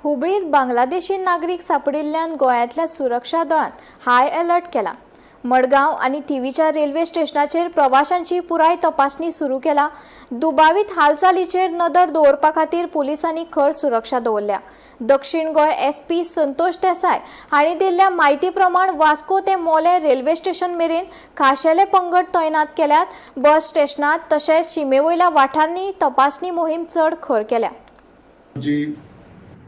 हुबळीत बांगलादेशी नागरिक सापडिल्ल्यान गोंयांतल्या सुरक्षा दळान हाय अलर्ट केला। मडगांव आणि थिवीच्या रेल्वे स्टेशनाचेर प्रवाशांची पुराय तपासणी सुरू केला। दुबावित हालचालीचेर नदर दवरपा खातीर पुलिसांनी खर सुरक्षा दवरल्या। दक्षिण गोंय एसपी संतोष देसाय हांणी दिल्ल्या म्हायती प्रमाण वास्को ते मोले रेल्वे स्टेशन मेरेन खाशेले पंगड तैनात केल्यात। बस स्टेशनात तशेंच शिमेवयल्या वाठारांनी तपासणी मोहीम चड खर केल्या।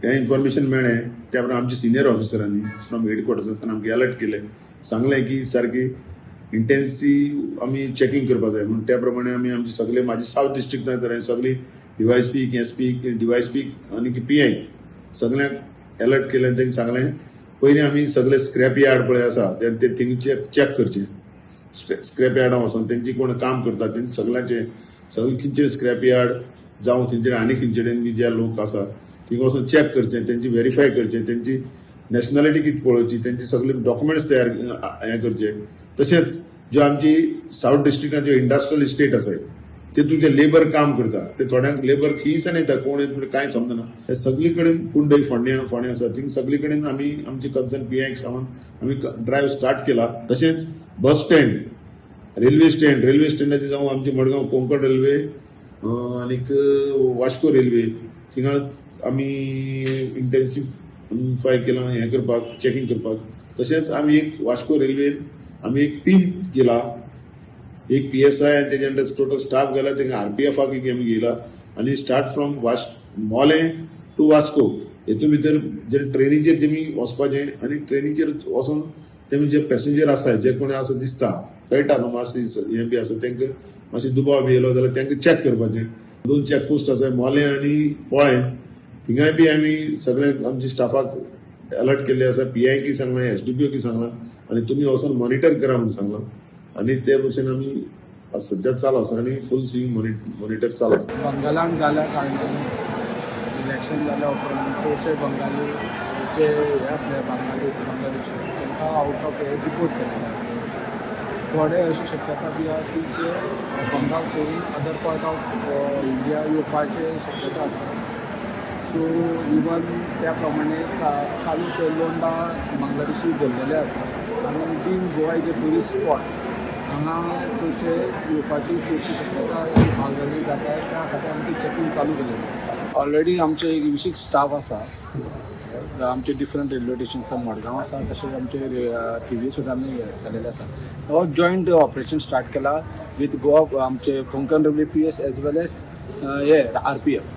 हे इन्फॉर्मेशन मेळ्ळे त्या प्रमाणे आमच्या सिनियर ऑफिसरांनी फ्रॉम हेडक्वॉर्टर्सांतल्यान आमकां अलर्ट केले, सांगलें की सारकी इंटेन्सिव आमी चॅकिंग करपाक जाय म्हणून त्या प्रमाणे आमी आमचे सगळे म्हाजे सावथ डिस्ट्रिक्टांत सगळी डीवायएसपी एसपी डीवायएसपी आनी पीआय सगळ्यांक अलर्ट केलें आनी तांकां सांगलें पयलीं आमी सगळे स्क्रॅप यार्ड पळय आसा ते थिंग चॅक करचें। स्क्रॅप यार्डां वचोन तेंची कोण काम करता तेंची सगळे खंयचे स्क्रॅप यार्ड जावं खंयचे आनी खंयचे जे लोक आसा थिंग वचून चॅक करचें, तेंची व्हेरीफाय करचें, तेंची नॅशनॅलिटी कितें पळोवची, तेंचे सगळे डॉक्युमेंट्स तयार हें करचे। तशेंच ज्यो आमची सावथ डिस्ट्रिक्टांत ज्यो इंडस्ट्रियल इस्टेट आसात तेतून जे लेबर काम करता ते थोड्यांक लेबर खंय दिसान येता कोण येता म्हणजे कांय समजना। हे सगळे कडेन कुंडय फोंड्या आसा थिंग सगळे कडेन आमी आमचे कन्सर्न पीआयक सांगून आमी ड्रायव्ह स्टार्ट केला। तशेंच बस स्टँड रेल्वे स्टँडाचेर जावं आमचे मडगांव कोंकण रेल्वे आनीक वास्को रेल्वे थिंगा आमी इंटेन्सिफाय केला हें करपाक चॅकिंग करपाक। तशेंच आमी एक वास्को रेल्वेन आमी एक टीम केला, एक PSI आनी तेजे अंडर टोटल स्टाफ गेला, तेंकां RPFाक एक आमी घेयला आनी स्टार्ट फ्रॉम मोले टू वास्को हेतून भितर जे ट्रेनीचेर तेमी वचपाचें आनी ट्रेनीचेर वचोन तेमी जे पॅसेंजर आसा जे कोणी आसा दिसता कळटा न्हू मातशें हें बी आसा तांकां मातशें दुबाव बी येयलो जाल्यार तांकां चॅक करपाचें। 2 चॅकपोस्ट आसा मोले आनी पोळे थिंगाय बी आमी सगळे आमच्या स्टाफाक अलर्ट केल्ले आसा। पीआयकी सांगलां, SDPO की सांगलां आनी तुमी वचून मॉनिटर करा म्हणून सांगलां आनी ते भशेन आमी सद्या चालू आसा आनी फूल स्विंग मॉनिटर चालू आसा। बंगालान जाल्या कारणान इलेक्शन जाल्या उपरांत चडशे बंगाली जे हे आसले बांगलादेशी तांकां आउट ऑफ हे डिपोर्ट केलेले आसा। थोडे अशी शक्यता बी आसा की ते बंगाल सोडून अदर पार्ट ऑफ इंडिया येवपाचे शक्यता आसा। सो इवन त्या प्रमाणे कालूच लोंडा बांगलादेशी धरलेले आसा आनी बीन Goa is a tourist spot हांगा चडशे येवपाची चडशी शक्यता बांगलादेश जाता त्या खातीर आमची चॅकिंग चालू केलेली आसा। ऑलरेडी आमचे एक विशीक स्टाफ आसा आमचे डिफरंट रेल्वे स्टेशन्सान मडगांव आसा तशेंच आमचे थिवी सुद्दां आमी केलेले आसा। हो जॉयंट ऑपरेशन स्टार्ट केला विथ गोवा आमचे कोंकण रेल्वे PS एज वेल एज हे RPF।